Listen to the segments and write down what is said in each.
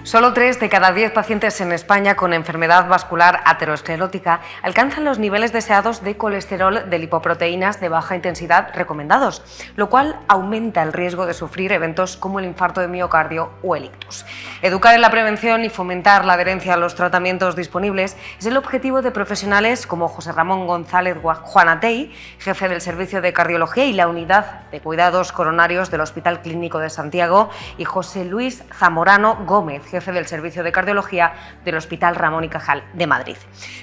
Solo 3 de cada 10 pacientes en España con enfermedad vascular aterosclerótica alcanzan los niveles deseados de colesterol de lipoproteínas de baja intensidad recomendados, lo cual aumenta el riesgo de sufrir eventos como el infarto de miocardio o el ictus. Educar en la prevención y fomentar la adherencia a los tratamientos disponibles es el objetivo de profesionales como José Ramón González Juanatey, jefe del Servicio de Cardiología y la Unidad de Cuidados Coronarios del Hospital Clínico de Santiago, y José Luis Zamorano Gómez, jefe del Servicio de Cardiología del Hospital Ramón y Cajal de Madrid.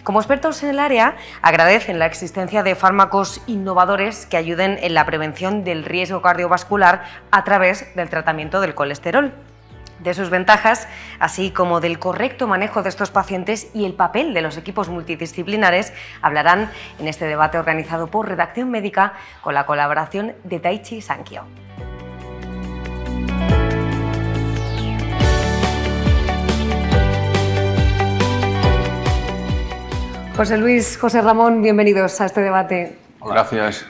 Como expertos en el área, agradecen la existencia de fármacos innovadores que ayuden en la prevención del riesgo cardiovascular a través del tratamiento del colesterol, de sus ventajas, así como del correcto manejo de estos pacientes y el papel de los equipos multidisciplinares, hablarán en este debate organizado por Redacción Médica con la colaboración de Daiichi Sankyo. José Luis, José Ramón, bienvenidos a este debate. Gracias.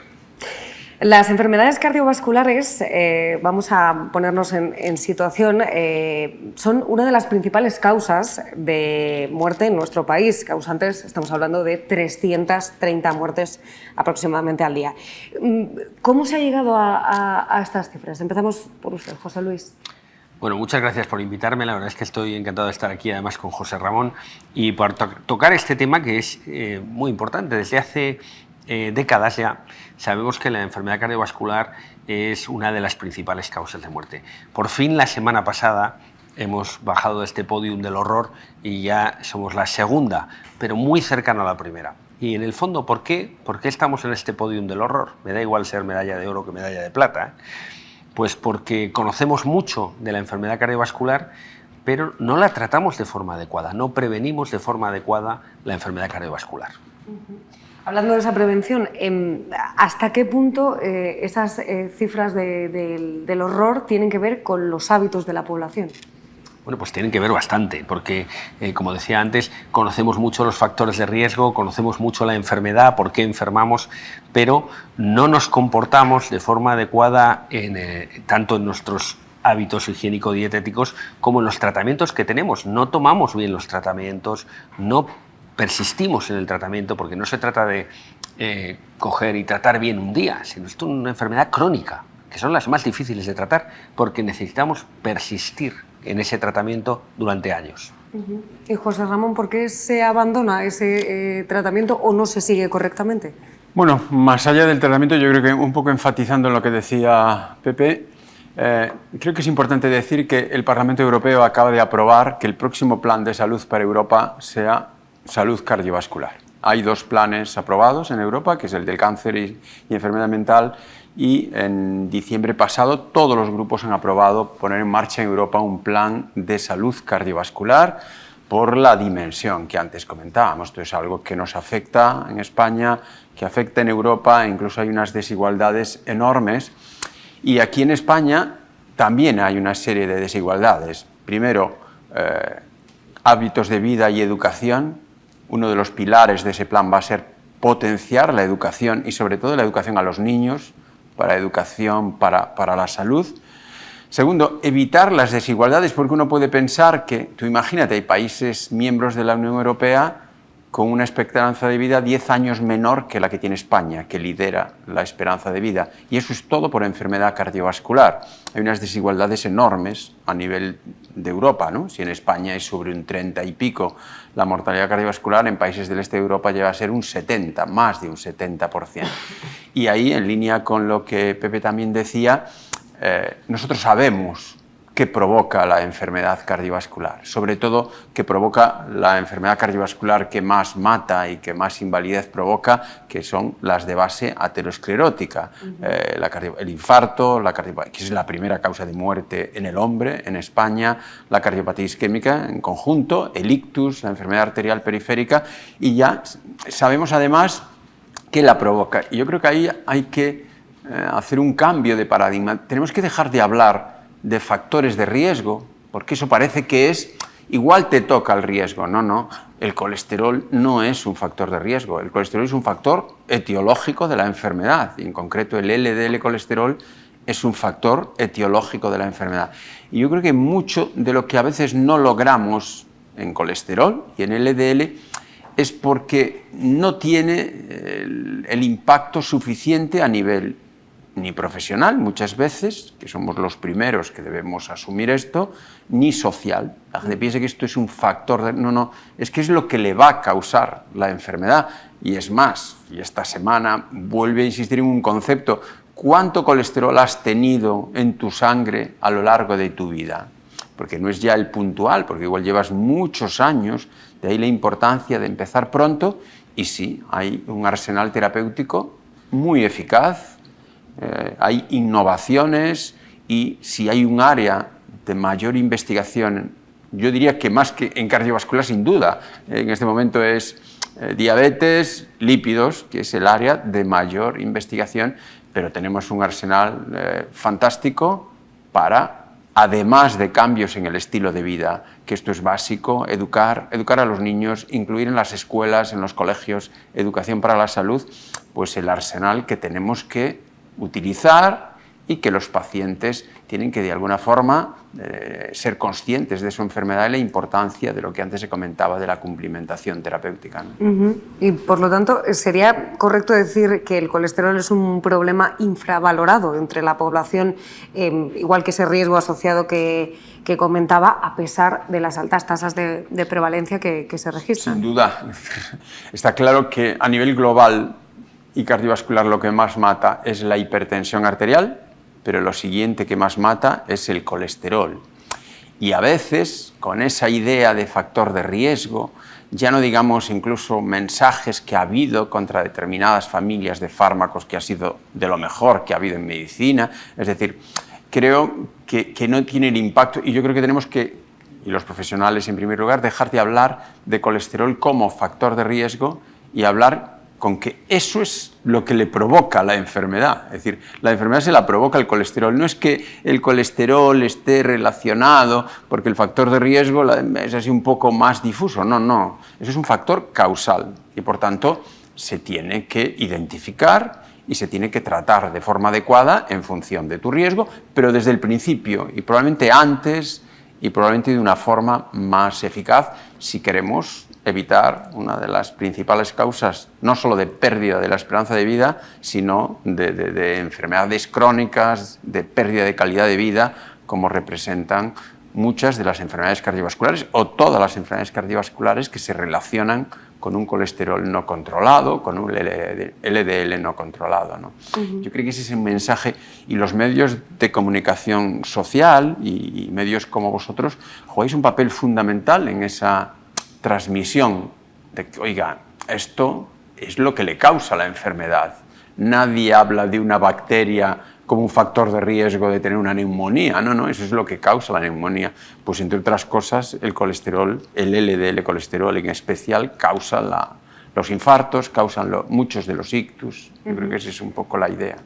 Las enfermedades cardiovasculares, vamos a ponernos en situación, son una de las principales causas de muerte en nuestro país. Causantes, estamos hablando de 330 muertes aproximadamente al día. ¿Cómo se ha llegado a estas cifras? Empezamos por usted, José Luis. Bueno, muchas gracias por invitarme. La verdad es que estoy encantado de estar aquí, además con José Ramón, y por tocar este tema que es muy importante. Desde hace décadas ya sabemos que la enfermedad cardiovascular es una de las principales causas de muerte. Por fin, la semana pasada hemos bajado de este podium del horror y ya somos la segunda, pero muy cercana a la primera. Y en el fondo, ¿por qué? ¿Por qué estamos en este podium del horror? Me da igual ser medalla de oro que medalla de plata, Pues porque conocemos mucho de la enfermedad cardiovascular, pero no la tratamos de forma adecuada, no prevenimos de forma adecuada la enfermedad cardiovascular. Hablando de esa prevención, ¿hasta qué punto esas cifras del horror tienen que ver con los hábitos de la población? Bueno, pues tienen que ver bastante, porque, como decía antes, conocemos mucho los factores de riesgo, conocemos mucho la enfermedad, por qué enfermamos, pero no nos comportamos de forma adecuada tanto en nuestros hábitos higiénico-dietéticos como en los tratamientos que tenemos. No tomamos bien los tratamientos, no persistimos en el tratamiento, porque no se trata de coger y tratar bien un día, sino esto es una enfermedad crónica, que son las más difíciles de tratar, porque necesitamos persistir en ese tratamiento durante años. Y José Ramón, ¿por qué se abandona ese tratamiento o no se sigue correctamente? Bueno, más allá del tratamiento, yo creo que un poco enfatizando en lo que decía Pepe, creo que es importante decir que el Parlamento Europeo acaba de aprobar que el próximo plan de salud para Europa sea salud cardiovascular. Hay 2 planes aprobados en Europa, que es el del cáncer y enfermedad mental, y en diciembre pasado todos los grupos han aprobado poner en marcha en Europa un plan de salud cardiovascular por la dimensión que antes comentábamos. Esto es algo que nos afecta en España, que afecta en Europa, incluso hay unas desigualdades enormes. Y aquí en España también hay una serie de desigualdades. Primero, hábitos de vida y educación. Uno de los pilares de ese plan va a ser potenciar la educación y sobre todo la educación a los niños, para educación, para la salud. Segundo, evitar las desigualdades, porque uno puede pensar que, tú imagínate, hay países miembros de la Unión Europea con una esperanza de vida 10 años menor que la que tiene España, que lidera la esperanza de vida. Y eso es todo por enfermedad cardiovascular. Hay unas desigualdades enormes a nivel de Europa, ¿no? Si en España es sobre un 30 y pico la mortalidad cardiovascular, en países del este de Europa llega a ser un 70, más de un 70%. Y ahí, en línea con lo que Pepe también decía, nosotros sabemos qué provoca la enfermedad cardiovascular, sobre todo que provoca la enfermedad cardiovascular que más mata y que más invalidez provoca, que son las de base aterosclerótica, el infarto, que es la primera causa de muerte en el hombre, en España, la cardiopatía isquémica en conjunto, el ictus, la enfermedad arterial periférica, y ya sabemos además que la provoca. Y yo creo que ahí hay que hacer un cambio de paradigma. Tenemos que dejar de hablar de factores de riesgo, porque eso parece que es, igual te toca el riesgo. No, el colesterol no es un factor de riesgo, el colesterol es un factor etiológico de la enfermedad, y en concreto el LDL colesterol es un factor etiológico de la enfermedad. Y yo creo que mucho de lo que a veces no logramos en colesterol y en LDL es porque no tiene el impacto suficiente a nivel ni profesional, muchas veces, que somos los primeros que debemos asumir esto, ni social. La gente piensa que esto es un factor, no, es que es lo que le va a causar la enfermedad. Y es más, y esta semana vuelve a insistir en un concepto: ¿cuánto colesterol has tenido en tu sangre a lo largo de tu vida? Porque no es ya el puntual, porque igual llevas muchos años, de ahí la importancia de empezar pronto. Y sí, hay un arsenal terapéutico muy eficaz, hay innovaciones, y si hay un área de mayor investigación, yo diría que más que en cardiovascular, sin duda, en este momento es diabetes, lípidos, que es el área de mayor investigación, pero tenemos un arsenal fantástico para, además de cambios en el estilo de vida, que esto es básico, educar a los niños, incluir en las escuelas, en los colegios, educación para la salud, pues el arsenal que tenemos que utilizar y que los pacientes tienen que de alguna forma ser conscientes de su enfermedad y la importancia de lo que antes se comentaba de la cumplimentación terapéutica, ¿no? Y por lo tanto, ¿sería correcto decir que el colesterol es un problema infravalorado entre la población, igual que ese riesgo asociado que comentaba, a pesar de las altas tasas de prevalencia que se registran? Sin duda. Está claro que a nivel global y cardiovascular lo que más mata es la hipertensión arterial, pero lo siguiente que más mata es el colesterol. Y a veces, con esa idea de factor de riesgo, ya no digamos incluso mensajes que ha habido contra determinadas familias de fármacos, que ha sido de lo mejor que ha habido en medicina, es decir, creo que no tiene el impacto, y yo creo que tenemos que, y los profesionales en primer lugar, dejar de hablar de colesterol como factor de riesgo y hablar con que eso es lo que le provoca la enfermedad. Es decir, la enfermedad se la provoca el colesterol. No es que el colesterol esté relacionado, porque el factor de riesgo es así un poco más difuso. No. Eso es un factor causal y, por tanto, se tiene que identificar y se tiene que tratar de forma adecuada en función de tu riesgo, pero desde el principio y probablemente antes y probablemente de una forma más eficaz si queremos evitar una de las principales causas, no solo de pérdida de la esperanza de vida, sino de enfermedades crónicas, de pérdida de calidad de vida, como representan muchas de las enfermedades cardiovasculares o todas las enfermedades cardiovasculares que se relacionan con un colesterol no controlado, con un LDL no controlado, ¿no? Yo creo que ese es el mensaje, y los medios de comunicación social y medios como vosotros jugáis un papel fundamental en esa transmisión de que, oiga, esto es lo que le causa la enfermedad. Nadie habla de una bacteria como un factor de riesgo de tener una neumonía. No, eso es lo que causa la neumonía. Pues entre otras cosas, el colesterol, el LDL colesterol en especial, causa los infartos, causan muchos de los ictus. Yo creo que esa es un poco la idea.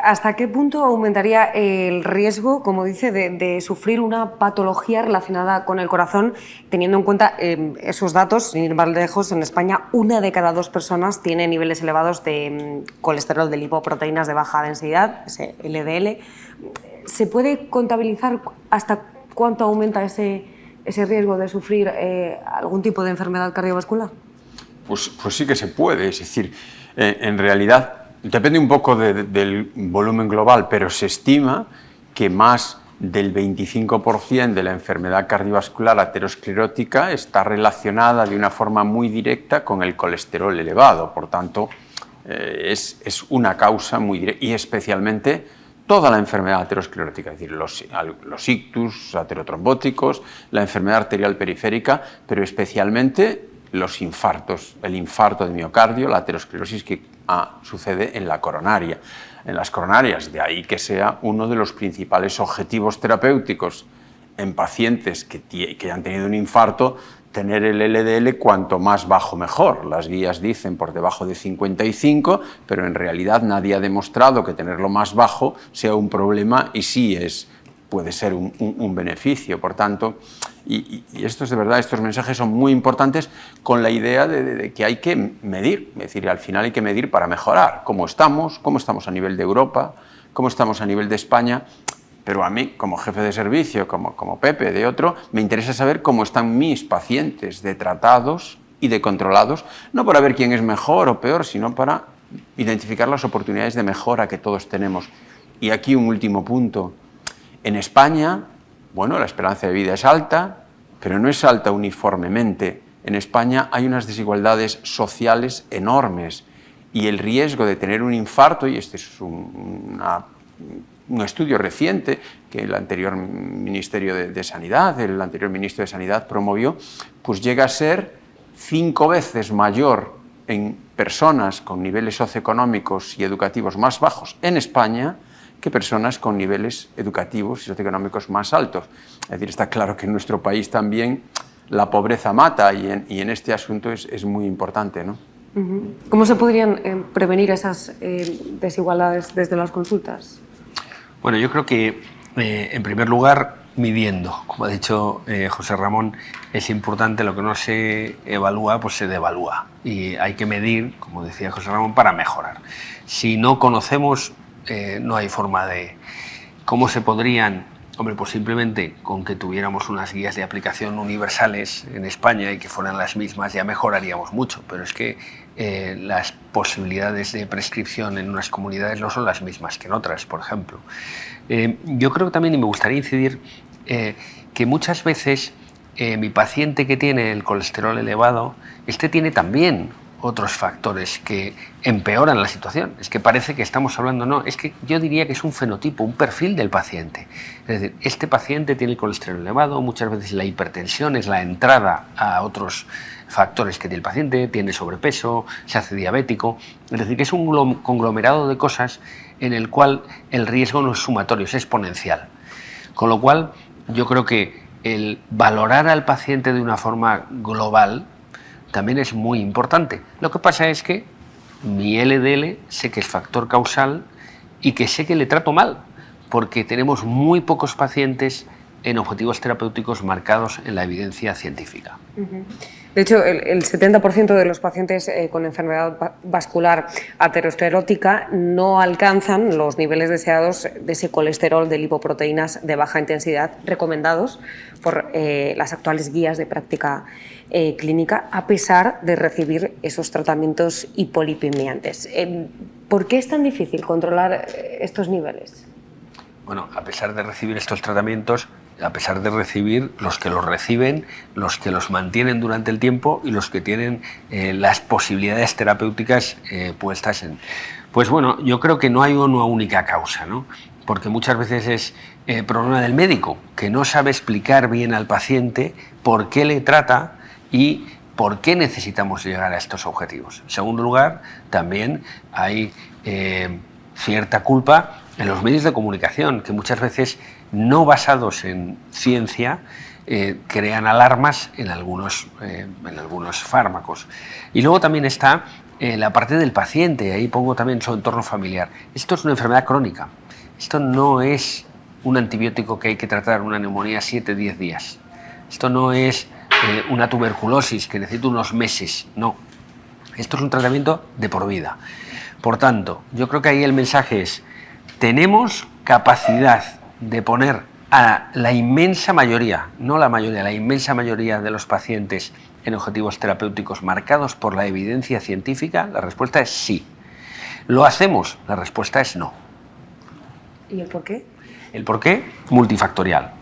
¿Hasta qué punto aumentaría el riesgo, como dice, de sufrir una patología relacionada con el corazón, teniendo en cuenta esos datos? Sin ir más lejos, en España 1 de cada 2 personas tiene niveles elevados de colesterol, de lipoproteínas de baja densidad, ese LDL. ¿Se puede contabilizar hasta cuánto aumenta ese riesgo de sufrir algún tipo de enfermedad cardiovascular? Pues sí que se puede, es decir, en realidad depende un poco del volumen global, pero se estima que más del 25% de la enfermedad cardiovascular aterosclerótica está relacionada de una forma muy directa con el colesterol elevado. Por tanto, es una causa muy directa, y especialmente toda la enfermedad aterosclerótica, es decir, los ictus aterotrombóticos, la enfermedad arterial periférica, pero especialmente los infartos, el infarto de miocardio, la aterosclerosis que sucede en la coronaria. En las coronarias, de ahí que sea uno de los principales objetivos terapéuticos en pacientes que han tenido un infarto, tener el LDL cuanto más bajo mejor. Las guías dicen por debajo de 55, pero en realidad nadie ha demostrado que tenerlo más bajo sea un problema, y sí puede ser un beneficio. Por tanto, y esto es de verdad, estos mensajes son muy importantes, con la idea de que hay que medir, es decir, al final hay que medir para mejorar cómo estamos a nivel de Europa, cómo estamos a nivel de España, pero a mí, como jefe de servicio, como Pepe, de otro, me interesa saber cómo están mis pacientes de tratados y de controlados, no para ver quién es mejor o peor, sino para identificar las oportunidades de mejora que todos tenemos. Y aquí un último punto. En España, bueno, la esperanza de vida es alta, pero no es alta uniformemente. En España hay unas desigualdades sociales enormes y el riesgo de tener un infarto, y este es un estudio reciente que el anterior Ministerio de Sanidad, el anterior Ministro de Sanidad promovió, pues llega a ser 5 veces mayor en personas con niveles socioeconómicos y educativos más bajos en España que personas con niveles educativos y socioeconómicos más altos. Es decir, está claro que en nuestro país también la pobreza mata y en este asunto es muy importante, ¿no? ¿Cómo se podrían prevenir esas desigualdades desde las consultas? Bueno, yo creo que, en primer lugar, midiendo. Como ha dicho José Ramón, es importante, lo que no se evalúa, pues se devalúa. Y hay que medir, como decía José Ramón, para mejorar. Si no conocemos, no hay forma de... ¿Cómo se podrían? Hombre, pues simplemente con que tuviéramos unas guías de aplicación universales en España y que fueran las mismas, ya mejoraríamos mucho. Pero es que las posibilidades de prescripción en unas comunidades no son las mismas que en otras, por ejemplo. Yo creo que también, y me gustaría incidir, que muchas veces mi paciente que tiene el colesterol elevado, tiene también otros factores que empeoran la situación. Es que parece que estamos hablando, no, es que yo diría que es un fenotipo, un perfil del paciente. Es decir, este paciente tiene el colesterol elevado, muchas veces la hipertensión es la entrada a otros factores que tiene el paciente, tiene sobrepeso, se hace diabético. Es decir, que es un conglomerado de cosas en el cual el riesgo no es sumatorio, es exponencial. Con lo cual, yo creo que el valorar al paciente de una forma global también es muy importante. Lo que pasa es que mi LDL sé que es factor causal y que sé que le trato mal, porque tenemos muy pocos pacientes en objetivos terapéuticos marcados en la evidencia científica. De hecho, el 70% de los pacientes con enfermedad vascular aterosclerótica no alcanzan los niveles deseados de ese colesterol de lipoproteínas de baja intensidad recomendados por las actuales guías de práctica clínica, a pesar de recibir esos tratamientos hipolipemiantes. ¿Por qué es tan difícil controlar estos niveles? Bueno, a pesar de recibir estos tratamientos, a pesar de recibir los que los reciben, los que los mantienen durante el tiempo y los que tienen las posibilidades terapéuticas puestas en... Pues bueno, yo creo que no hay una única causa, ¿no? Porque muchas veces es problema del médico, que no sabe explicar bien al paciente por qué le trata y por qué necesitamos llegar a estos objetivos. En segundo lugar, también hay cierta culpa en los medios de comunicación, que muchas veces, no basados en ciencia, crean alarmas en algunos fármacos. Y luego también está la parte del paciente, ahí pongo también su entorno familiar. Esto es una enfermedad crónica, esto no es un antibiótico que hay que tratar una neumonía 7-10 días, esto no es una tuberculosis que necesita unos meses, no, esto es un tratamiento de por vida. Por tanto, yo creo que ahí el mensaje es: tenemos capacidad de poner a la inmensa mayoría, no la mayoría, la inmensa mayoría de los pacientes en objetivos terapéuticos marcados por la evidencia científica. La respuesta es sí. ¿Lo hacemos? La respuesta es no. ¿Y el por qué? El por qué, multifactorial.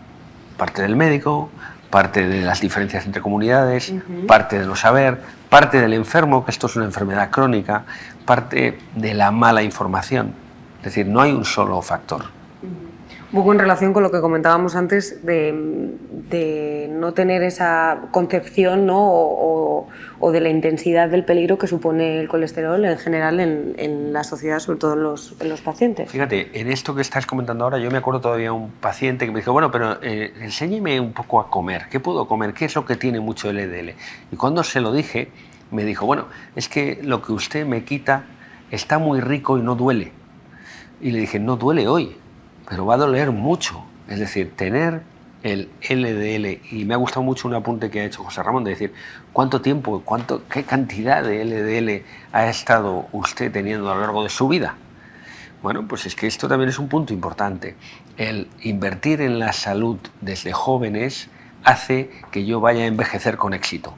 Parte del médico, parte de las diferencias entre comunidades, parte de no saber, parte del enfermo, que esto es una enfermedad crónica, parte de la mala información. Es decir, no hay un solo factor. Un poco en relación con lo que comentábamos antes de no tener esa concepción, ¿no? o de la intensidad del peligro que supone el colesterol en general en la sociedad, sobre todo en los pacientes. Fíjate, en esto que estás comentando ahora, yo me acuerdo todavía de un paciente que me dijo, bueno, pero enséñeme un poco a comer, ¿qué puedo comer? ¿Qué es lo que tiene mucho LDL? Y cuando se lo dije, me dijo, bueno, es que lo que usted me quita está muy rico y no duele. Y le dije, no duele hoy, pero va a doler mucho. Es decir, tener el LDL, y me ha gustado mucho un apunte que ha hecho José Ramón, de decir, ¿cuánto tiempo, qué cantidad de LDL ha estado usted teniendo a lo largo de su vida? Bueno, pues es que esto también es un punto importante. El invertir en la salud desde jóvenes hace que yo vaya a envejecer con éxito.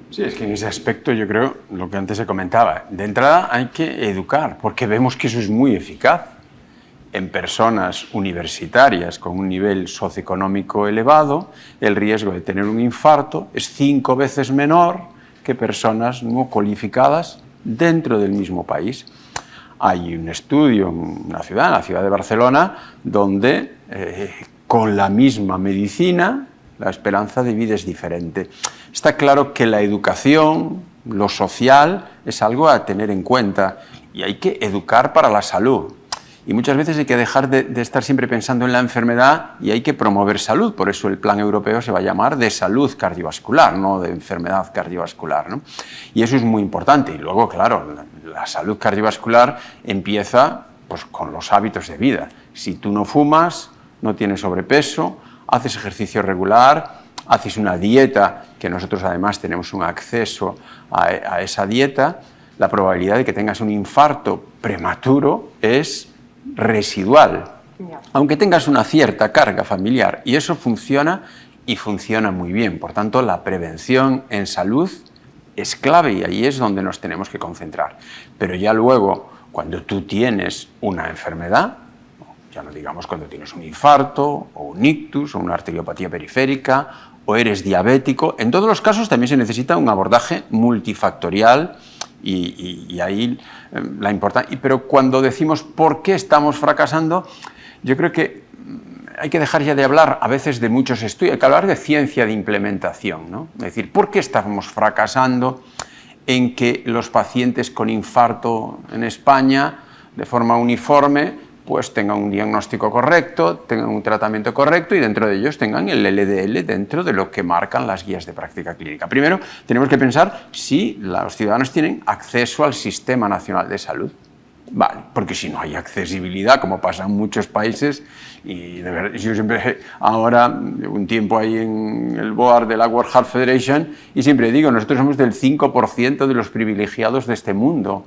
Sí, es que en ese aspecto yo creo, lo que antes se comentaba, de entrada hay que educar, porque vemos que eso es muy eficaz. En personas universitarias con un nivel socioeconómico elevado, el riesgo de tener un infarto es 5 veces menor que personas no cualificadas dentro del mismo país. Hay un estudio en la ciudad de Barcelona, donde con la misma medicina la esperanza de vida es diferente. Está claro que la educación, lo social, es algo a tener en cuenta y hay que educar para la salud. Y muchas veces hay que dejar de estar siempre pensando en la enfermedad y hay que promover salud. Por eso el plan europeo se va a llamar de salud cardiovascular, no de enfermedad cardiovascular, ¿no? Y eso es muy importante. Y luego, claro, la salud cardiovascular empieza pues, con los hábitos de vida. Si tú no fumas, no tienes sobrepeso, haces ejercicio regular, haces una dieta, que nosotros además tenemos un acceso a esa dieta, la probabilidad de que tengas un infarto prematuro es residual, aunque tengas una cierta carga familiar, y eso funciona y funciona muy bien. Por tanto, la prevención en salud es clave y ahí es donde nos tenemos que concentrar. Pero ya luego, cuando tú tienes una enfermedad, ya no digamos cuando tienes un infarto o un ictus o una arteriopatía periférica o eres diabético, en todos los casos también se necesita un abordaje multifactorial. Y ahí la importancia. Pero cuando decimos por qué estamos fracasando, yo creo que hay que dejar ya de hablar a veces de muchos estudios, hay que hablar de ciencia de implementación, ¿no? Es decir, ¿por qué estamos fracasando en que los pacientes con infarto en España, de forma uniforme, pues tengan un diagnóstico correcto, tengan un tratamiento correcto y dentro de ellos tengan el LDL dentro de lo que marcan las guías de práctica clínica? Primero, tenemos que pensar si los ciudadanos tienen acceso al Sistema Nacional de Salud. Vale, porque si no hay accesibilidad, como pasa en muchos países, y de verdad, yo siempre, ahora, un tiempo ahí en el board de la World Heart Federation, y siempre digo, nosotros somos del 5% de los privilegiados de este mundo.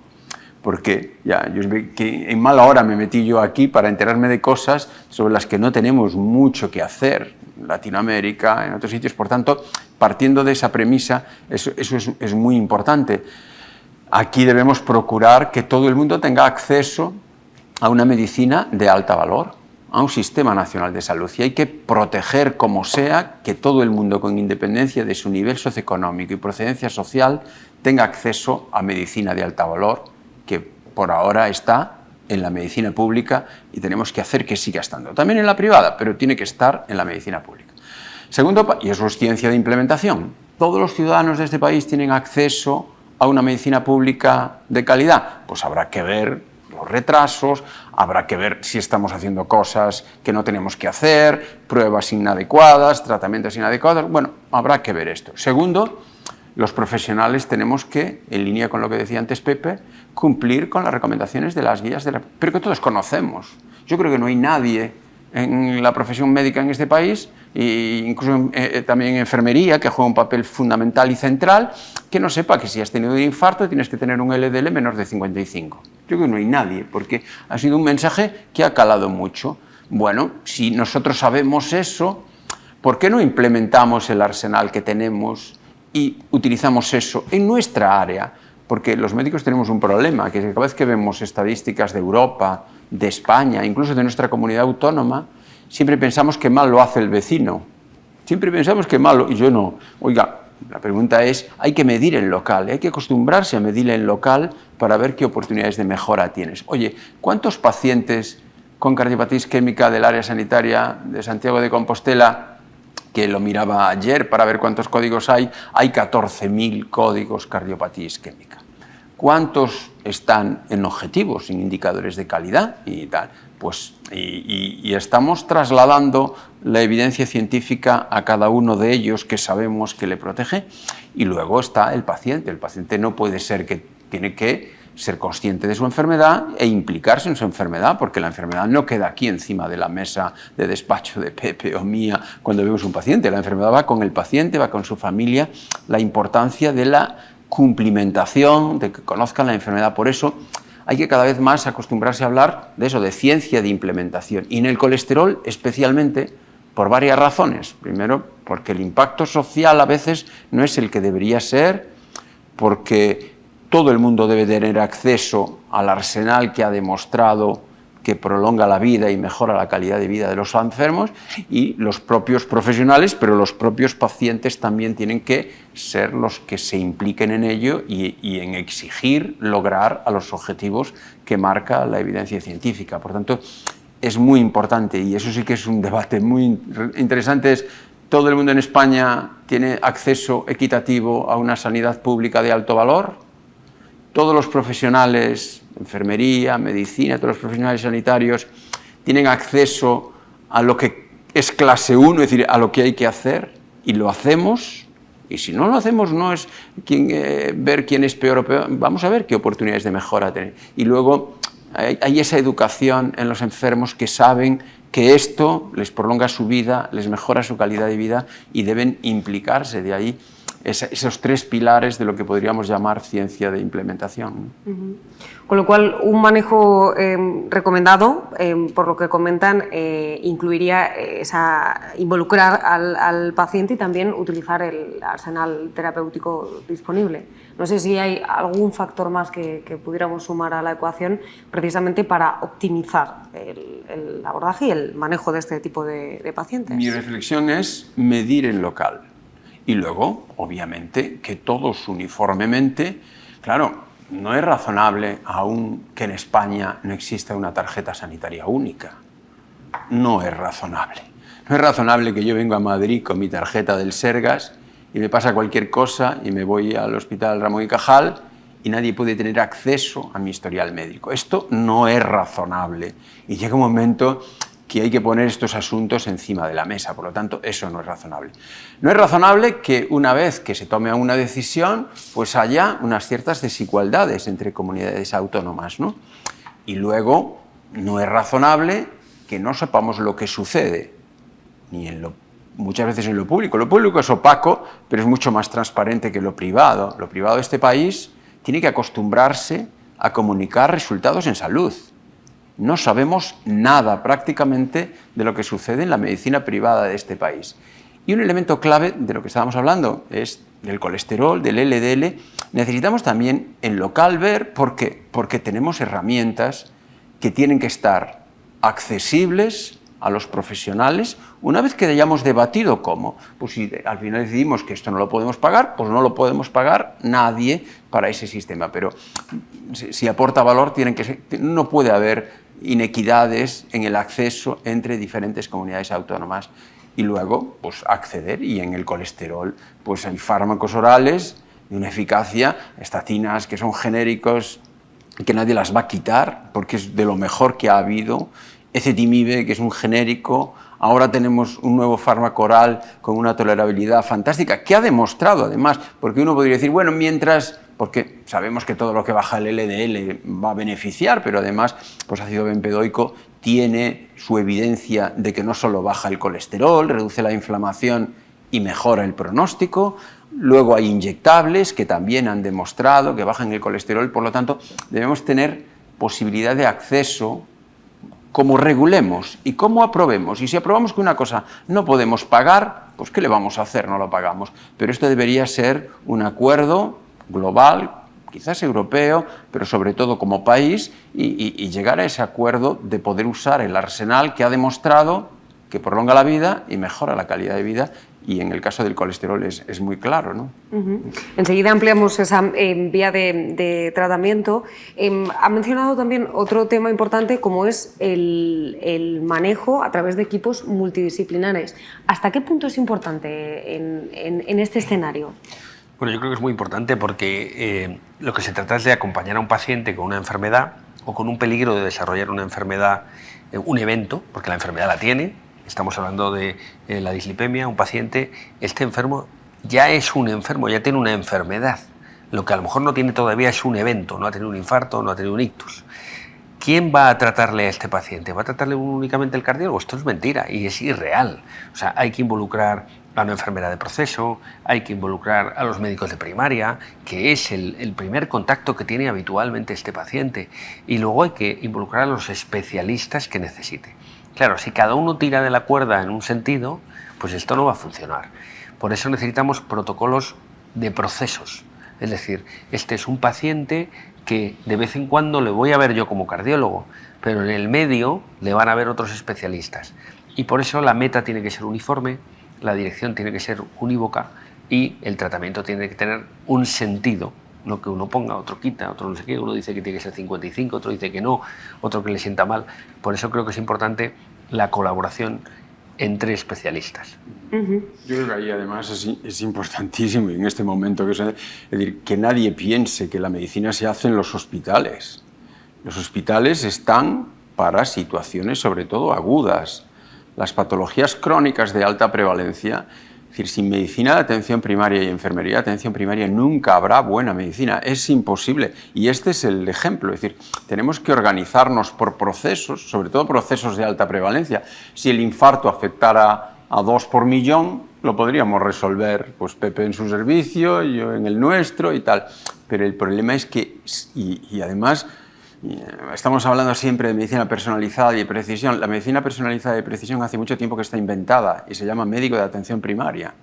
Porque ya, yo que en mala hora me metí yo aquí para enterarme de cosas sobre las que no tenemos mucho que hacer en Latinoamérica, en otros sitios. Por tanto, partiendo de esa premisa, eso es muy importante. Aquí debemos procurar que todo el mundo tenga acceso a una medicina de alto valor, a un sistema nacional de salud. Y hay que proteger como sea que todo el mundo, con independencia de su nivel socioeconómico y procedencia social, tenga acceso a medicina de alto valor, que por ahora está en la medicina pública y tenemos que hacer que siga estando. También en la privada, pero tiene que estar en la medicina pública. Segundo, y eso es ciencia de implementación, ¿todos los ciudadanos de este país tienen acceso a una medicina pública de calidad? Pues habrá que ver los retrasos, habrá que ver si estamos haciendo cosas que no tenemos que hacer, pruebas inadecuadas, tratamientos inadecuados. Bueno, habrá que ver esto. Segundo, los profesionales tenemos que, en línea con lo que decía antes Pepe, cumplir con las recomendaciones de las guías, pero que todos conocemos. Yo creo que no hay nadie en la profesión médica en este país, e incluso también en enfermería, que juega un papel fundamental y central, que no sepa que si has tenido un infarto tienes que tener un LDL menor de 55. Yo creo que no hay nadie, porque ha sido un mensaje que ha calado mucho. Bueno, si nosotros sabemos eso, ¿por qué no implementamos el arsenal que tenemos y utilizamos eso en nuestra área? Porque los médicos tenemos un problema, que cada vez que vemos estadísticas de Europa, de España, incluso de nuestra comunidad autónoma, siempre pensamos que mal lo hace el vecino. Siempre pensamos que mal, y yo no. Oiga, la pregunta es, hay que medir en local, hay que acostumbrarse a medir en local para ver qué oportunidades de mejora tienes. Oye, ¿cuántos pacientes con cardiopatía isquémica del área sanitaria de Santiago de Compostela, que lo miraba ayer para ver cuántos códigos hay 14.000 códigos cardiopatía isquémica? ¿Cuántos están en objetivos, en indicadores de calidad y tal? Pues, y estamos trasladando la evidencia científica a cada uno de ellos que sabemos que le protege. Y luego está el paciente. El paciente no puede ser que tiene que ser consciente de su enfermedad e implicarse en su enfermedad, porque la enfermedad no queda aquí encima de la mesa de despacho de Pepe o mía cuando vemos un paciente. La enfermedad va con el paciente, va con su familia. La importancia de la cumplimentación, de que conozcan la enfermedad. Por eso hay que cada vez más acostumbrarse a hablar de eso, de ciencia de implementación. Y en el colesterol especialmente por varias razones. Primero, porque el impacto social a veces no es el que debería ser, porque todo el mundo debe tener acceso al arsenal que ha demostrado que prolonga la vida y mejora la calidad de vida de los enfermos, y los propios profesionales, pero los propios pacientes también tienen que ser los que se impliquen en ello y en exigir lograr a los objetivos que marca la evidencia científica. Por tanto, es muy importante, y eso sí que es un debate muy interesante, es ¿todo el mundo en España tiene acceso equitativo a una sanidad pública de alto valor? ¿Todos los profesionales, enfermería, medicina, todos los profesionales sanitarios tienen acceso a lo que es clase 1, es decir, a lo que hay que hacer, y lo hacemos? Y si no lo hacemos, no es ver quién es peor o peor, vamos a ver qué oportunidades de mejora tener. Y luego hay esa educación en los enfermos que saben que esto les prolonga su vida, les mejora su calidad de vida y deben implicarse. De ahí esos tres pilares de lo que podríamos llamar ciencia de implementación. Con lo cual, un manejo recomendado, por lo que comentan, incluiría involucrar al paciente y también utilizar el arsenal terapéutico disponible. No sé si hay algún factor más que pudiéramos sumar a la ecuación precisamente para optimizar el abordaje y el manejo de este tipo de pacientes. Mi reflexión es medir en local. Y luego, obviamente, que todos uniformemente, claro, no es razonable aún que en España no exista una tarjeta sanitaria única. No es razonable. No es razonable que yo venga a Madrid con mi tarjeta del Sergas y me pasa cualquier cosa y me voy al Hospital Ramón y Cajal y nadie puede tener acceso a mi historial médico. Esto no es razonable. Y llega un momento que hay que poner estos asuntos encima de la mesa, por lo tanto, eso no es razonable. No es razonable que una vez que se tome una decisión, pues haya unas ciertas desigualdades entre comunidades autónomas, ¿no? Y luego, no es razonable que no sepamos lo que sucede, muchas veces en lo público. Lo público es opaco, pero es mucho más transparente que lo privado. Lo privado de este país tiene que acostumbrarse a comunicar resultados en salud. No sabemos nada prácticamente de lo que sucede en la medicina privada de este país. Y un elemento clave de lo que estábamos hablando es del colesterol, del LDL. Necesitamos también en local ver por qué. Porque tenemos herramientas que tienen que estar accesibles a los profesionales. Una vez que hayamos debatido cómo, pues si al final decidimos que esto no lo podemos pagar, pues no lo podemos pagar nadie para ese sistema. Pero si aporta valor, no puede haber inequidades en el acceso entre diferentes comunidades autónomas. Y luego, pues acceder, y en el colesterol, pues hay fármacos orales de una eficacia, estatinas que son genéricos y que nadie las va a quitar porque es de lo mejor que ha habido, ezetimibe, que es un genérico. Ahora tenemos un nuevo fármaco oral con una tolerabilidad fantástica, que ha demostrado además, porque uno podría decir, bueno, porque sabemos que todo lo que baja el LDL va a beneficiar, pero además, pues ácido bempedoico tiene su evidencia de que no solo baja el colesterol, reduce la inflamación y mejora el pronóstico. Luego hay inyectables que también han demostrado que bajan el colesterol, por lo tanto, debemos tener posibilidad de acceso como regulemos y cómo aprobemos. Y si aprobamos que una cosa no podemos pagar, pues ¿qué le vamos a hacer? No lo pagamos. Pero esto debería ser un acuerdo global, quizás europeo, pero sobre todo como país, y llegar a ese acuerdo de poder usar el arsenal que ha demostrado que prolonga la vida y mejora la calidad de vida. Y en el caso del colesterol es muy claro, ¿no? Enseguida ampliamos esa vía de tratamiento. Ha mencionado también otro tema importante como es el manejo a través de equipos multidisciplinares. ¿Hasta qué punto es importante en este escenario? Bueno, yo creo que es muy importante porque lo que se trata es de acompañar a un paciente con una enfermedad o con un peligro de desarrollar una enfermedad, un evento, porque la enfermedad la tiene. Estamos hablando de la dislipemia, un paciente, este enfermo ya es un enfermo, ya tiene una enfermedad. Lo que a lo mejor no tiene todavía es un evento, no ha tenido un infarto, no ha tenido un ictus. ¿quién va a tratarle a este paciente? ¿Va a tratarle únicamente el cardiólogo? Esto es mentira y es irreal. O sea, hay que involucrar a una enfermera de proceso, hay que involucrar a los médicos de primaria, que es el primer contacto que tiene habitualmente este paciente, y luego hay que involucrar a los especialistas que necesite. Claro, si cada uno tira de la cuerda en un sentido, pues esto no va a funcionar. Por eso necesitamos protocolos de procesos. Es decir, este es un paciente que de vez en cuando le voy a ver yo como cardiólogo, pero en el medio le van a ver otros especialistas. Y por eso la meta tiene que ser uniforme, la dirección tiene que ser unívoca y el tratamiento tiene que tener un sentido. No que uno ponga, otro quita, otro no sé qué, uno dice que tiene que ser 55, otro dice que no, otro que le sienta mal. Por eso creo que es importante la colaboración entre especialistas. Yo creo que ahí además es importantísimo en este momento, es decir, que nadie piense que la medicina se hace en los hospitales. Los hospitales están para situaciones sobre todo agudas. Las patologías crónicas de alta prevalencia, es decir, sin medicina de atención primaria y enfermería de atención primaria nunca habrá buena medicina, es imposible. Y este es el ejemplo, es decir, tenemos que organizarnos por procesos, sobre todo procesos de alta prevalencia. Si el infarto afectara a 2 por millón, lo podríamos resolver, pues Pepe en su servicio, yo en el nuestro y tal. Pero el problema es que, y además, estamos hablando siempre de medicina personalizada y de precisión. La medicina personalizada y de precisión hace mucho tiempo que está inventada y se llama médico de atención primaria.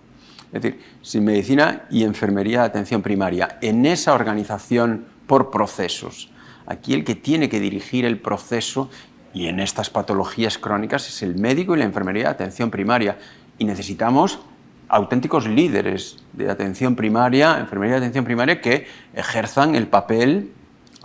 Es decir, sin medicina y enfermería de atención primaria, en esa organización por procesos. Aquí el que tiene que dirigir el proceso y en estas patologías crónicas es el médico y la enfermería de atención primaria. Y necesitamos auténticos líderes de atención primaria, enfermería de atención primaria, que ejerzan el papel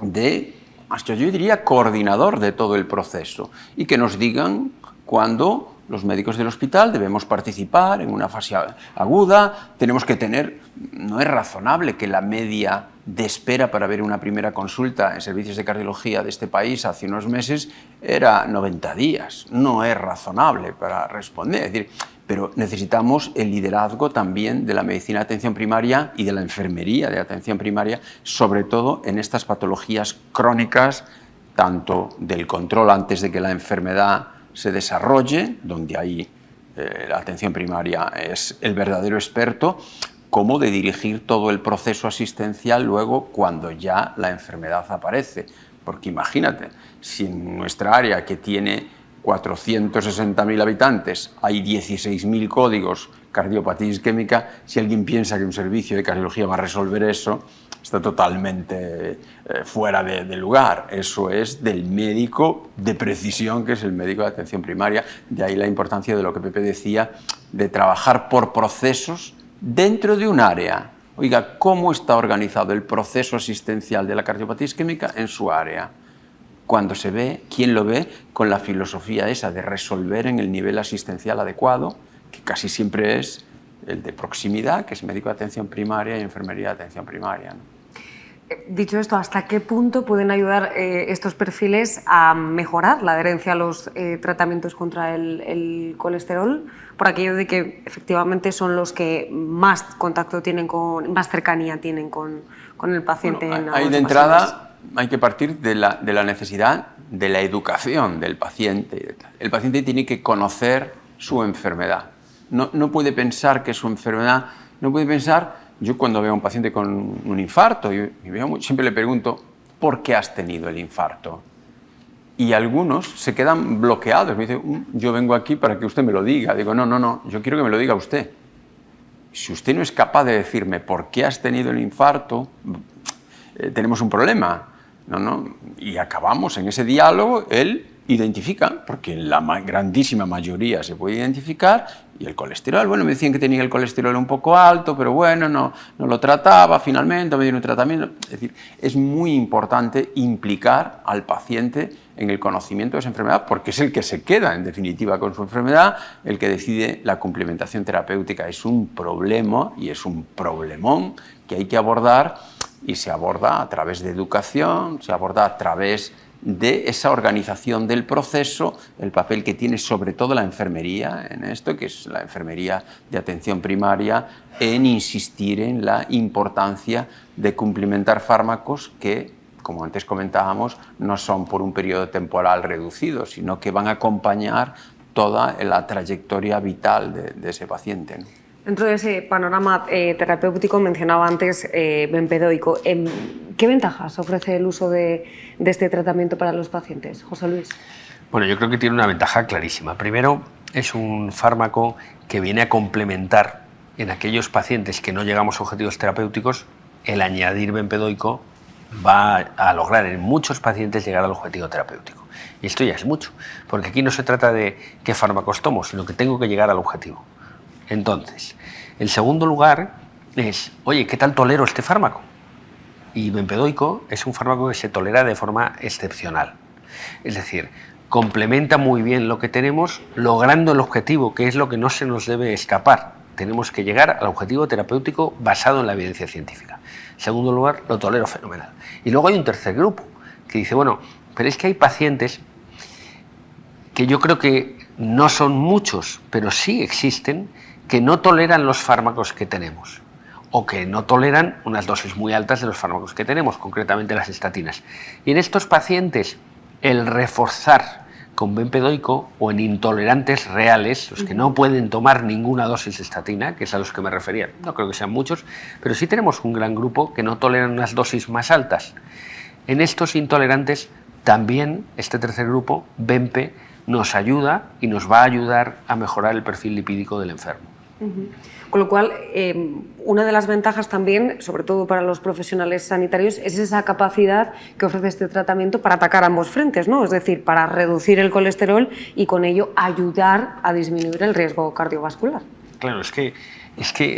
de, hasta yo diría, coordinador de todo el proceso y que nos digan cuándo los médicos del hospital debemos participar en una fase aguda, tenemos que tener, no es razonable que la media de espera para ver una primera consulta en servicios de cardiología de este país hace unos meses era 90 días, no es razonable para responder, es decir, pero necesitamos el liderazgo también de la medicina de atención primaria y de la enfermería de atención primaria, sobre todo en estas patologías crónicas, tanto del control antes de que la enfermedad se desarrolle, donde ahí la atención primaria es el verdadero experto, como de dirigir todo el proceso asistencial luego cuando ya la enfermedad aparece. Porque imagínate, si en nuestra área que tiene 460.000 habitantes, hay 16.000 códigos cardiopatía isquémica, si alguien piensa que un servicio de cardiología va a resolver eso, está totalmente fuera de lugar. Eso es del médico de precisión, que es el médico de atención primaria. De ahí la importancia de lo que Pepe decía, de trabajar por procesos dentro de un área. Oiga, ¿cómo está organizado el proceso asistencial de la cardiopatía isquémica en su área? Cuando se ve, ¿quién lo ve? Con la filosofía esa de resolver en el nivel asistencial adecuado, que casi siempre es el de proximidad, que es médico de atención primaria y enfermería de atención primaria, ¿no? Dicho esto, ¿hasta qué punto pueden ayudar estos perfiles a mejorar la adherencia a los tratamientos contra el colesterol? Por aquello de que efectivamente son los que más contacto tienen más cercanía tienen con el paciente. Bueno, ahí de entrada hay que partir de la necesidad de la educación del paciente. El paciente tiene que conocer su enfermedad. No puede pensar que su enfermedad, no puede pensar. Yo cuando veo a un paciente con un infarto, siempre le pregunto, ¿por qué has tenido el infarto? Y algunos se quedan bloqueados. Me dicen, yo vengo aquí para que usted me lo diga. Digo, no, yo quiero que me lo diga usted. Si usted no es capaz de decirme por qué has tenido el infarto, tenemos un problema. Y acabamos en ese diálogo, él identifica, porque la grandísima mayoría se puede identificar, y el colesterol, bueno, me decían que tenía el colesterol un poco alto, pero bueno, no lo trataba, finalmente me dieron un tratamiento. Es decir, es muy importante implicar al paciente en el conocimiento de esa enfermedad, porque es el que se queda, en definitiva, con su enfermedad, el que decide la complementación terapéutica. Es un problema, y es un problemón, que hay que abordar, y se aborda a través de educación, se aborda a través de esa organización del proceso, el papel que tiene sobre todo la enfermería en esto, que es la enfermería de atención primaria, en insistir en la importancia de cumplimentar fármacos que como antes comentábamos, no son por un periodo temporal reducido, sino que van a acompañar toda la trayectoria vital de ese paciente, ¿no? Dentro de ese panorama terapéutico mencionaba antes bempedoico. ¿Qué ventajas ofrece el uso de este tratamiento para los pacientes? José Luis. Bueno, yo creo que tiene una ventaja clarísima. Primero, es un fármaco que viene a complementar en aquellos pacientes que no llegamos a objetivos terapéuticos. El añadir bempedoico va a lograr en muchos pacientes llegar al objetivo terapéutico. Y esto ya es mucho, porque aquí no se trata de qué fármacos tomo, sino que tengo que llegar al objetivo. Entonces, el segundo lugar es, oye, ¿qué tal tolero este fármaco? Y bempedoico es un fármaco que se tolera de forma excepcional. Es decir, complementa muy bien lo que tenemos, logrando el objetivo, que es lo que no se nos debe escapar. Tenemos que llegar al objetivo terapéutico basado en la evidencia científica. En segundo lugar, lo tolero fenomenal. Y luego hay un tercer grupo que dice, bueno, pero es que hay pacientes que yo creo que no son muchos, pero sí existen, que no toleran los fármacos que tenemos o que no toleran unas dosis muy altas de los fármacos que tenemos, concretamente las estatinas. Y en estos pacientes, el reforzar con bempedoico o en intolerantes reales, los que no pueden tomar ninguna dosis de estatina, que es a los que me refería, no creo que sean muchos, pero sí tenemos un gran grupo que no toleran unas dosis más altas. En estos intolerantes también este tercer grupo, bempe, nos ayuda y nos va a ayudar a mejorar el perfil lipídico del enfermo. Con lo cual, una de las ventajas también, sobre todo para los profesionales sanitarios, es esa capacidad que ofrece este tratamiento para atacar ambos frentes, ¿no? Es decir, para reducir el colesterol y con ello ayudar a disminuir el riesgo cardiovascular. Claro, es que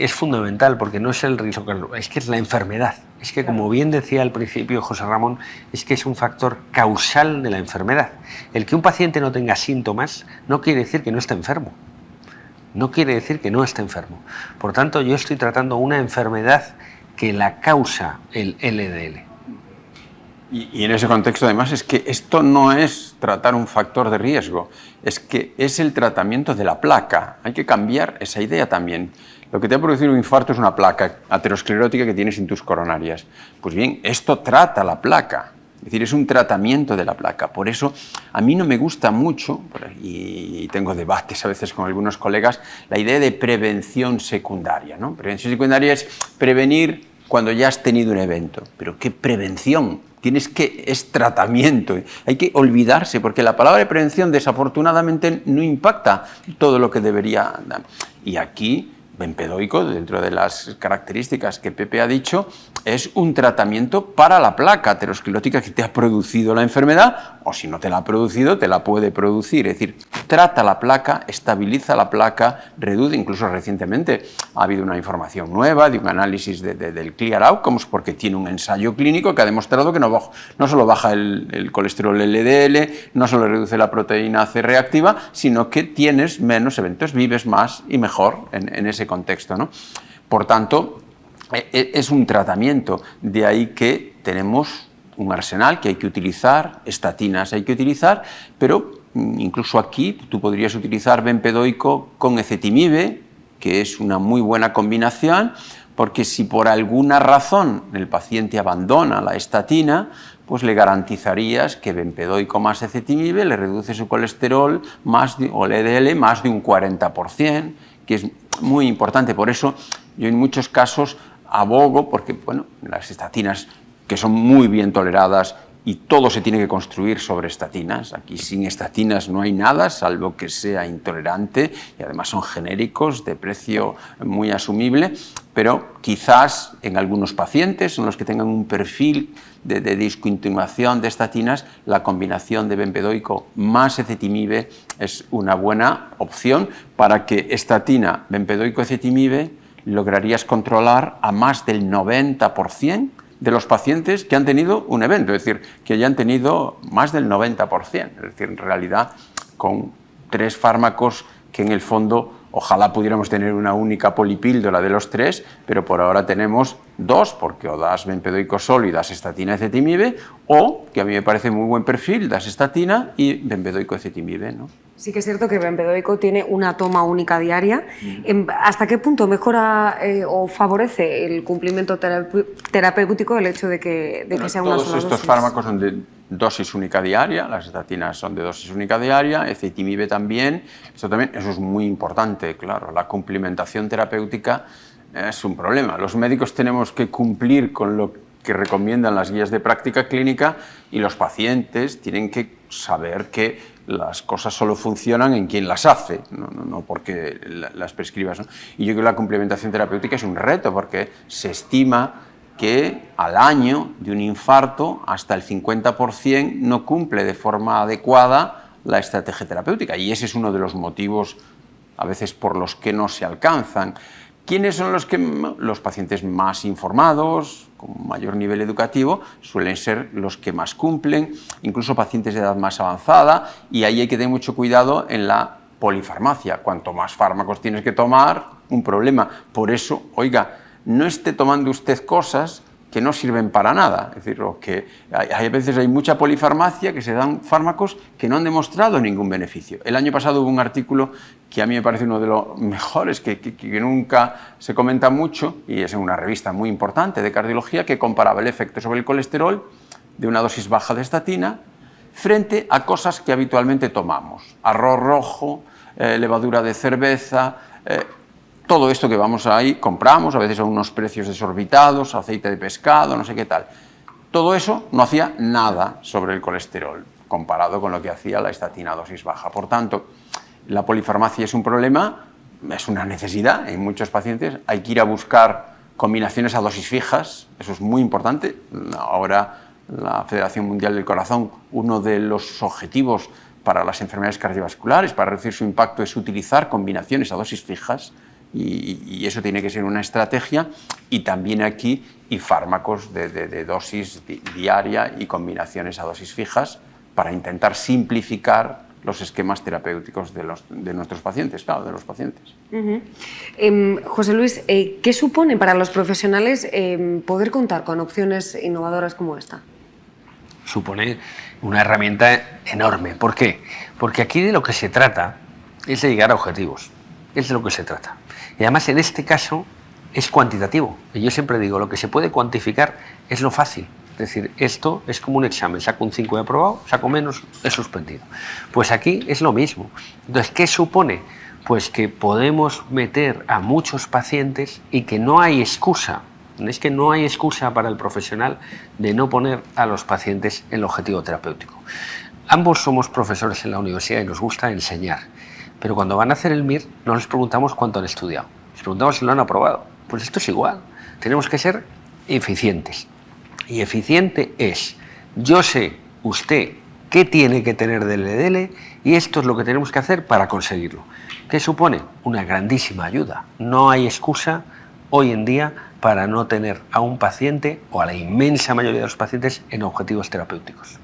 es fundamental, porque no es el riesgo cardiovascular, es que es la enfermedad. Es que, como bien decía al principio José Ramón, es que es un factor causal de la enfermedad. El que un paciente no tenga síntomas no quiere decir que no esté enfermo. No quiere decir que no esté enfermo. Por tanto, yo estoy tratando una enfermedad que la causa el LDL. Y en ese contexto, además, es que esto no es tratar un factor de riesgo, es que es el tratamiento de la placa. Hay que cambiar esa idea también. Lo que te va a producir un infarto es una placa aterosclerótica que tienes en tus coronarias. Pues bien, esto trata la placa. Es decir, es un tratamiento de la placa. Por eso, a mí no me gusta mucho, y tengo debates a veces con algunos colegas, la idea de prevención secundaria, ¿no? Prevención secundaria es prevenir cuando ya has tenido un evento. Pero ¿qué prevención? Es tratamiento. Hay que olvidarse, porque la palabra de prevención desafortunadamente no impacta todo lo que debería dar. Y aquí, bempedoico, dentro de las características que Pepe ha dicho, es un tratamiento para la placa aterosclerótica que te ha producido la enfermedad, o si no te la ha producido, te la puede producir. Es decir, trata la placa, estabiliza la placa, reduce. Incluso recientemente ha habido una información nueva de un análisis del Clear Outcomes, porque tiene un ensayo clínico que ha demostrado que no solo baja el colesterol LDL, no solo reduce la proteína C reactiva, sino que tienes menos eventos, vives más y mejor en ese contexto, ¿no? Por tanto, es un tratamiento, de ahí que tenemos un arsenal que hay que utilizar, estatinas hay que utilizar, pero incluso aquí tú podrías utilizar bempedoico con ezetimibe, que es una muy buena combinación, porque si por alguna razón el paciente abandona la estatina, pues le garantizarías que bempedoico más ezetimibe le reduce su colesterol o LDL más de un 40%, que es muy importante. Por eso yo en muchos casos abogo, porque bueno, las estatinas, que son muy bien toleradas, y todo se tiene que construir sobre estatinas. Aquí sin estatinas no hay nada, salvo que sea intolerante, y además son genéricos, de precio muy asumible, pero quizás en algunos pacientes, en los que tengan un perfil de discontinuación de estatinas, la combinación de bempedoico más ezetimibe es una buena opción para que estatina, bempedoico, ezetimibe lograrías controlar a más del 90% de los pacientes que han tenido un evento, es decir, que ya han tenido más del 90%, es decir, en realidad con 3 fármacos que en el fondo ojalá pudiéramos tener una única polipíldora de los 3, pero por ahora tenemos dos, porque o das bempedoico solo y das estatina ezetimibe, o, que a mí me parece muy buen perfil, das estatina y bempedoico ezetimibe, ¿no? Sí que es cierto que bempedoico tiene una toma única diaria. ¿Hasta qué punto mejora o favorece el cumplimiento terapéutico el hecho de que sea una sola dosis? Todos estos fármacos son de dosis única diaria, las estatinas son de dosis única diaria, ezetimibe también. Eso es muy importante, claro. La cumplimentación terapéutica es un problema. Los médicos tenemos que cumplir con lo que recomiendan las guías de práctica clínica y los pacientes tienen que saber que las cosas solo funcionan en quien las hace, no porque las prescribas, ¿no? Y yo creo que la complementación terapéutica es un reto porque se estima que al año de un infarto hasta el 50% no cumple de forma adecuada la estrategia terapéutica y ese es uno de los motivos a veces por los que no se alcanzan. ¿Quiénes son los pacientes más informados, con mayor nivel educativo? Suelen ser los que más cumplen, incluso pacientes de edad más avanzada, y ahí hay que tener mucho cuidado en la polifarmacia. Cuanto más fármacos tienes que tomar, un problema. Por eso, oiga, no esté tomando usted cosas que no sirven para nada. Es decir, hay veces hay mucha polifarmacia que se dan fármacos que no han demostrado ningún beneficio. El año pasado hubo un artículo que a mí me parece uno de los mejores, que nunca se comenta mucho, y es en una revista muy importante de cardiología, que comparaba el efecto sobre el colesterol de una dosis baja de estatina frente a cosas que habitualmente tomamos. Arroz rojo, levadura de cerveza, todo esto que vamos ahí, compramos, a veces a unos precios desorbitados, aceite de pescado, no sé qué tal. Todo eso no hacía nada sobre el colesterol, comparado con lo que hacía la estatina a dosis baja. Por tanto, la polifarmacia es un problema, es una necesidad en muchos pacientes. Hay que ir a buscar combinaciones a dosis fijas, eso es muy importante. Ahora la Federación Mundial del Corazón, uno de los objetivos para las enfermedades cardiovasculares, para reducir su impacto, es utilizar combinaciones a dosis fijas. Y eso tiene que ser una estrategia y también aquí y fármacos de dosis diaria y combinaciones a dosis fijas para intentar simplificar los esquemas terapéuticos de nuestros pacientes, claro, de los pacientes. José Luis, ¿qué supone para los profesionales poder contar con opciones innovadoras como esta? Supone una herramienta enorme. ¿Por qué? Porque aquí de lo que se trata es de llegar a objetivos. Es de lo que se trata. Y además en este caso es cuantitativo. Y yo siempre digo, lo que se puede cuantificar es lo fácil. Es decir, esto es como un examen. Saco un 5 he aprobado, saco menos, he suspendido. Pues aquí es lo mismo. Entonces, ¿qué supone? Pues que podemos meter a muchos pacientes y que no hay excusa. Es que no hay excusa para el profesional de no poner a los pacientes en el objetivo terapéutico. Ambos somos profesores en la universidad y nos gusta enseñar. Pero cuando van a hacer el MIR no les preguntamos cuánto han estudiado, les preguntamos si lo han aprobado. Pues esto es igual, tenemos que ser eficientes. Y eficiente es, yo sé, usted, qué tiene que tener de LDL y esto es lo que tenemos que hacer para conseguirlo. ¿Qué supone? Una grandísima ayuda. No hay excusa hoy en día para no tener a un paciente o a la inmensa mayoría de los pacientes en objetivos terapéuticos.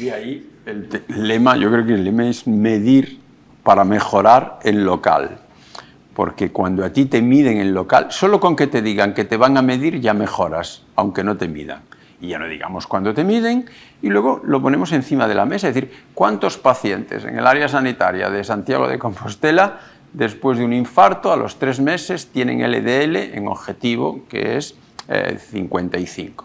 Y ahí el lema, yo creo que el lema es medir para mejorar el local, porque cuando a ti te miden el local, solo con que te digan que te van a medir ya mejoras, aunque no te midan. Y ya no digamos cuándo te miden, y luego lo ponemos encima de la mesa, es decir, ¿cuántos pacientes en el área sanitaria de Santiago de Compostela, después de un infarto, a los 3 meses, tienen LDL en objetivo, que es 55?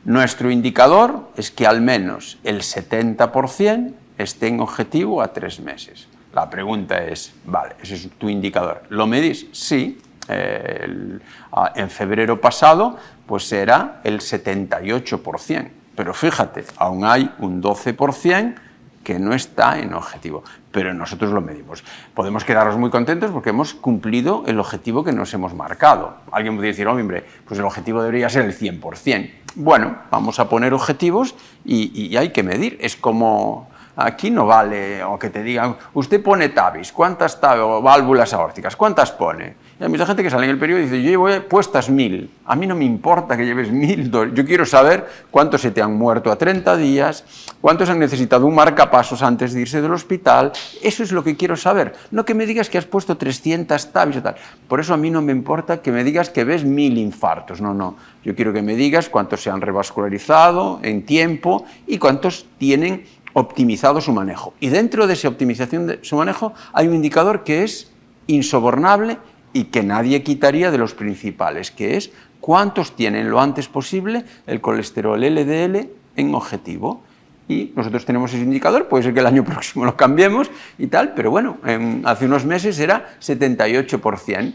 Nuestro indicador es que al menos el 70% esté en objetivo a 3 meses. La pregunta es, vale, ese es tu indicador. ¿Lo medís? Sí. En febrero pasado, pues era el 78%. Pero fíjate, aún hay un 12% que no está en objetivo. Pero nosotros lo medimos. Podemos quedarnos muy contentos porque hemos cumplido el objetivo que nos hemos marcado. Alguien podría decir, hombre, pues el objetivo debería ser el 100%. Bueno, vamos a poner objetivos y hay que medir. Es como Aquí no vale o que te digan, usted pone TAVIs, ¿cuántas válvulas aórticas? ¿Cuántas pone? Y hay mucha gente que sale en el periódico y dice, yo llevo puestas 1000. A mí no me importa que lleves 1000. Yo quiero saber cuántos se te han muerto a 30 días, cuántos han necesitado un marcapasos antes de irse del hospital. Eso es lo que quiero saber. No que me digas que has puesto 300 TAVIs o tal. Por eso a mí no me importa que me digas que ves 1000 infartos. No, no. Yo quiero que me digas cuántos se han revascularizado en tiempo y cuántos tienen optimizado su manejo. Y dentro de esa optimización de su manejo hay un indicador que es insobornable y que nadie quitaría de los principales, que es cuántos tienen lo antes posible el colesterol LDL en objetivo. Y nosotros tenemos ese indicador, puede ser que el año próximo lo cambiemos y tal, pero bueno, hace unos meses era 78%.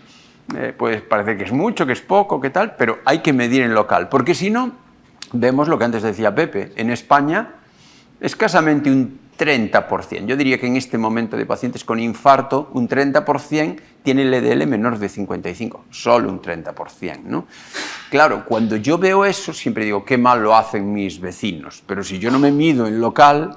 Pues parece que es mucho, que es poco, que tal, pero hay que medir en local, porque si no, vemos lo que antes decía Pepe, en España escasamente un 30%. Yo diría que en este momento de pacientes con infarto, un 30% tiene el LDL menor de 55, solo un 30%, ¿no? Claro, cuando yo veo eso, siempre digo, qué mal lo hacen mis vecinos, pero si yo no me mido en local,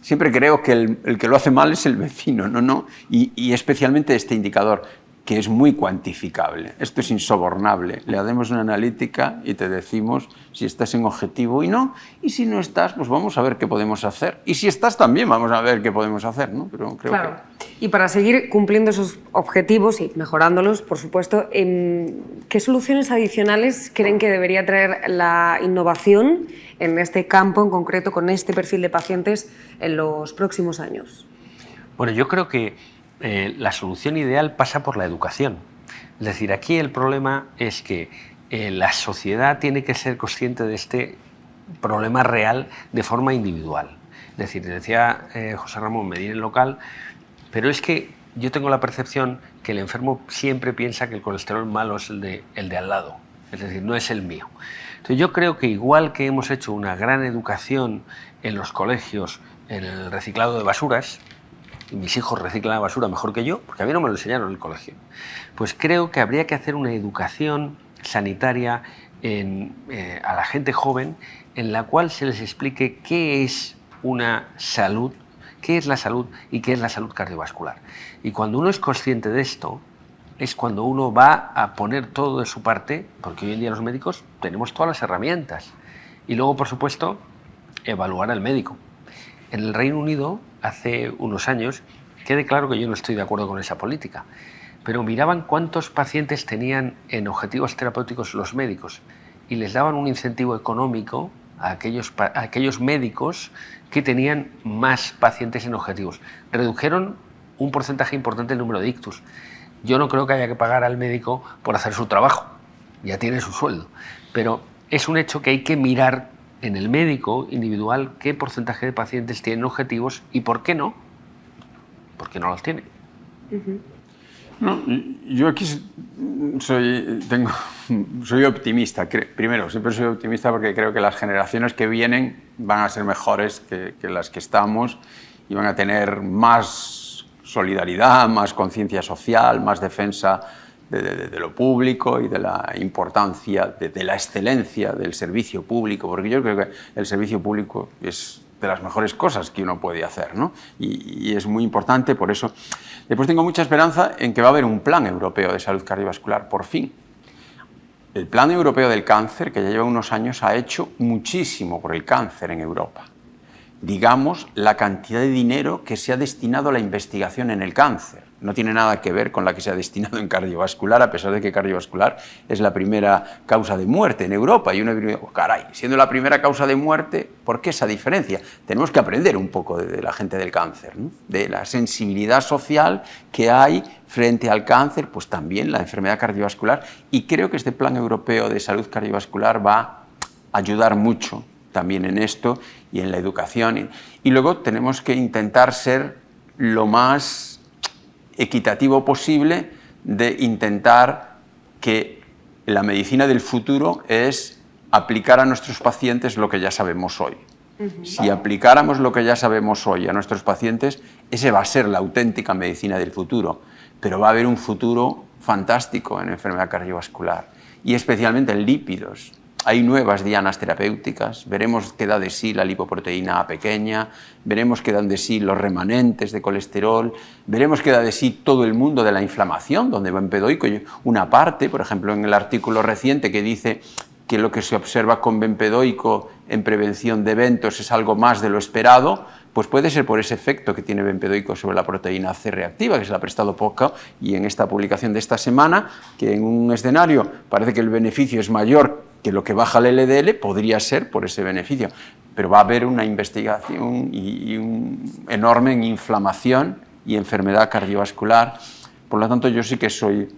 siempre creo que el que lo hace mal es el vecino, ¿no? Y especialmente este indicador, que es muy cuantificable. Esto es insobornable. Le hacemos una analítica y te decimos si estás en objetivo y no. Y si no estás, pues vamos a ver qué podemos hacer. Y si estás también, vamos a ver qué podemos hacer, ¿no? Pero creo claro. Y para seguir cumpliendo esos objetivos y mejorándolos, por supuesto, ¿qué soluciones adicionales creen que debería traer la innovación en este campo, en concreto, con este perfil de pacientes en los próximos años? Bueno, yo creo que la solución ideal pasa por la educación. Es decir, aquí el problema es que la sociedad tiene que ser consciente de este problema real de forma individual. Es decir, decía José Ramón, medir en local, pero es que yo tengo la percepción que el enfermo siempre piensa que el colesterol malo es el de al lado, es decir, no es el mío. Entonces yo creo que igual que hemos hecho una gran educación en los colegios en el reciclado de basuras, y mis hijos reciclan la basura mejor que yo, porque a mí no me lo enseñaron en el colegio, pues creo que habría que hacer una educación sanitaria a la gente joven en la cual se les explique qué es una salud, qué es la salud y qué es la salud cardiovascular. Y cuando uno es consciente de esto, es cuando uno va a poner todo de su parte, porque hoy en día los médicos tenemos todas las herramientas. Y luego, por supuesto, evaluar al médico. En el Reino Unido, hace unos años, quede claro que yo no estoy de acuerdo con esa política, pero miraban cuántos pacientes tenían en objetivos terapéuticos los médicos y les daban un incentivo económico a aquellos médicos que tenían más pacientes en objetivos. Redujeron un porcentaje importante el número de ictus. Yo no creo que haya que pagar al médico por hacer su trabajo, ya tiene su sueldo, pero es un hecho que hay que mirar en el médico individual qué porcentaje de pacientes tienen objetivos y por qué no los tienen. No, yo aquí soy optimista. Primero, siempre soy optimista porque creo que las generaciones que vienen van a ser mejores que las que estamos y van a tener más solidaridad, más conciencia social, más defensa de lo público y de la importancia, de la excelencia del servicio público, porque yo creo que el servicio público es de las mejores cosas que uno puede hacer, ¿no? Y es muy importante, por eso. Después tengo mucha esperanza en que va a haber un plan europeo de salud cardiovascular, por fin. El Plan Europeo del Cáncer, que ya lleva unos años, ha hecho muchísimo por el cáncer en Europa. Digamos, la cantidad de dinero que se ha destinado a la investigación en el cáncer. No tiene nada que ver con la que se ha destinado en cardiovascular, a pesar de que cardiovascular es la primera causa de muerte en Europa. Y uno diría, oh, caray, siendo la primera causa de muerte, ¿por qué esa diferencia? Tenemos que aprender un poco de la gente del cáncer, ¿no? De la sensibilidad social que hay frente al cáncer, pues también la enfermedad cardiovascular. Y creo que este Plan Europeo de Salud Cardiovascular va a ayudar mucho también en esto y en la educación. Y luego tenemos que intentar ser lo más equitativo posible, de intentar que la medicina del futuro es aplicar a nuestros pacientes lo que ya sabemos hoy. Si aplicáramos lo que ya sabemos hoy a nuestros pacientes, ese va a ser la auténtica medicina del futuro, pero va a haber un futuro fantástico en enfermedad cardiovascular y especialmente en lípidos. hay nuevas dianas terapéuticas, veremos qué da de sí la lipoproteína A pequeña, veremos qué dan de sí los remanentes de colesterol, veremos qué da de sí todo el mundo de la inflamación, donde bempedoico, una parte, por ejemplo, en el artículo reciente que dice que lo que se observa con bempedoico en prevención de eventos es algo más de lo esperado, pues puede ser por ese efecto que tiene bempedoico sobre la proteína C reactiva, que se le ha prestado poco, y en esta publicación de esta semana, que en un escenario parece que el beneficio es mayor que lo que baja el LDL, podría ser por ese beneficio, pero va a haber una investigación y un enorme en inflamación y enfermedad cardiovascular. Por lo tanto, yo sí que soy...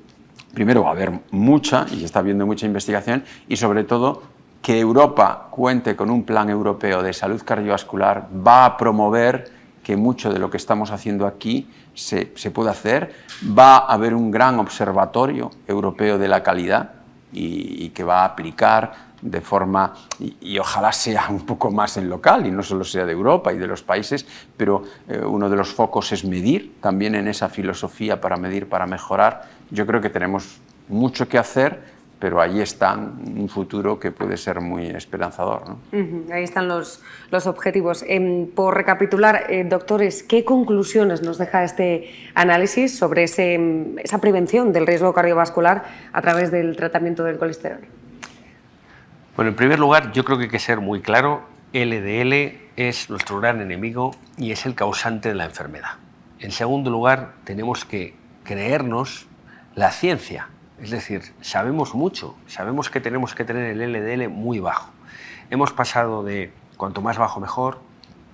Primero va a haber mucha, y se está viendo mucha investigación, y sobre todo que Europa cuente con un plan europeo de salud cardiovascular va a promover que mucho de lo que estamos haciendo aquí se pueda hacer. Va a haber un gran observatorio europeo de la calidad y que va a aplicar de forma, y ojalá sea un poco más en local y no solo sea de Europa y de los países, pero uno de los focos es medir, también en esa filosofía para medir, para mejorar. Yo creo que tenemos mucho que hacer, pero ahí está un futuro que puede ser muy esperanzador, ¿no? Ahí están los objetivos. Por recapitular, doctores, ¿qué conclusiones nos deja este análisis sobre esa prevención del riesgo cardiovascular a través del tratamiento del colesterol? Bueno, en primer lugar, yo creo que hay que ser muy claro, LDL es nuestro gran enemigo y es el causante de la enfermedad. En segundo lugar, tenemos que creernos la ciencia, es decir, sabemos mucho, sabemos que tenemos que tener el LDL muy bajo. Hemos pasado de cuanto más bajo mejor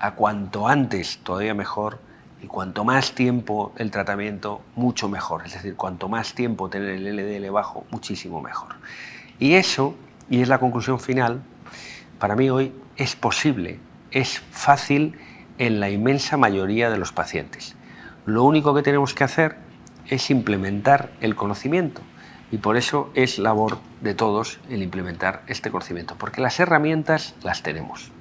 a cuanto antes todavía mejor y cuanto más tiempo el tratamiento mucho mejor, es decir, cuanto más tiempo tener el LDL bajo muchísimo mejor. Y eso, y es la conclusión final, para mí hoy es posible, es fácil en la inmensa mayoría de los pacientes. Lo único que tenemos que hacer es implementar el conocimiento y por eso es labor de todos el implementar este conocimiento, porque las herramientas las tenemos.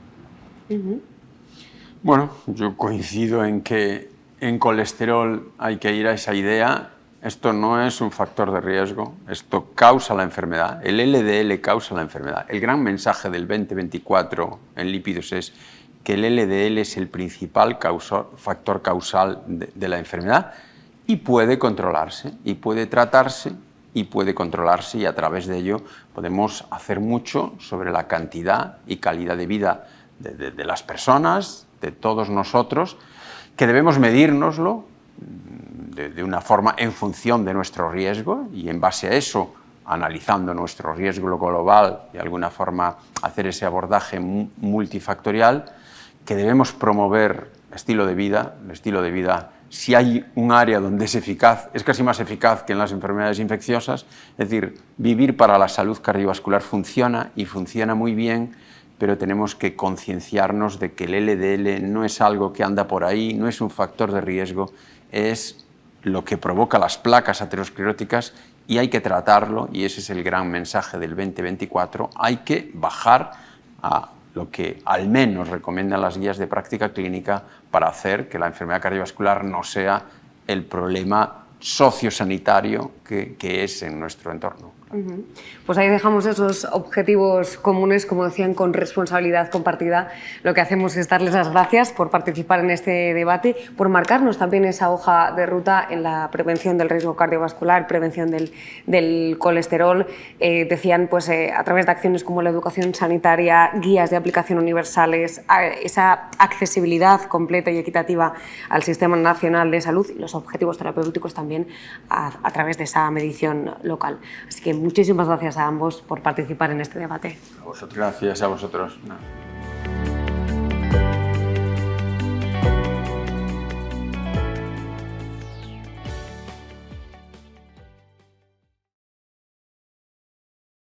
Bueno, yo coincido en que en colesterol hay que ir a esa idea. Esto no es un factor de riesgo, esto causa la enfermedad, el LDL causa la enfermedad. El gran mensaje del 2024 en lípidos es que el LDL es el principal factor causal de la enfermedad y puede controlarse, y puede tratarse, y puede controlarse, y a través de ello podemos hacer mucho sobre la cantidad y calidad de vida de las personas, de todos nosotros, que debemos medírnoslo de una forma en función de nuestro riesgo y en base a eso, analizando nuestro riesgo global, de alguna forma hacer ese abordaje multifactorial, que debemos promover el estilo de vida. Si hay un área donde es eficaz, es casi más eficaz que en las enfermedades infecciosas, es decir, vivir para la salud cardiovascular funciona y funciona muy bien, pero tenemos que concienciarnos de que el LDL no es algo que anda por ahí, no es un factor de riesgo, es lo que provoca las placas ateroscleróticas y hay que tratarlo, y ese es el gran mensaje del 2024, hay que bajar a lo que al menos recomiendan las guías de práctica clínica para hacer que la enfermedad cardiovascular no sea el problema sociosanitario que es en nuestro entorno. Pues ahí dejamos esos objetivos comunes, como decían, con responsabilidad compartida. Lo que hacemos es darles las gracias por participar en este debate, por marcarnos también esa hoja de ruta en la prevención del riesgo cardiovascular, prevención del colesterol. Decían, pues a través de acciones como la educación sanitaria, guías de aplicación universales, esa accesibilidad completa y equitativa al Sistema Nacional de Salud y los objetivos terapéuticos también a través de esa medición local. Así que muchísimas gracias a ambos por participar en este debate. A vosotros. Gracias a vosotros.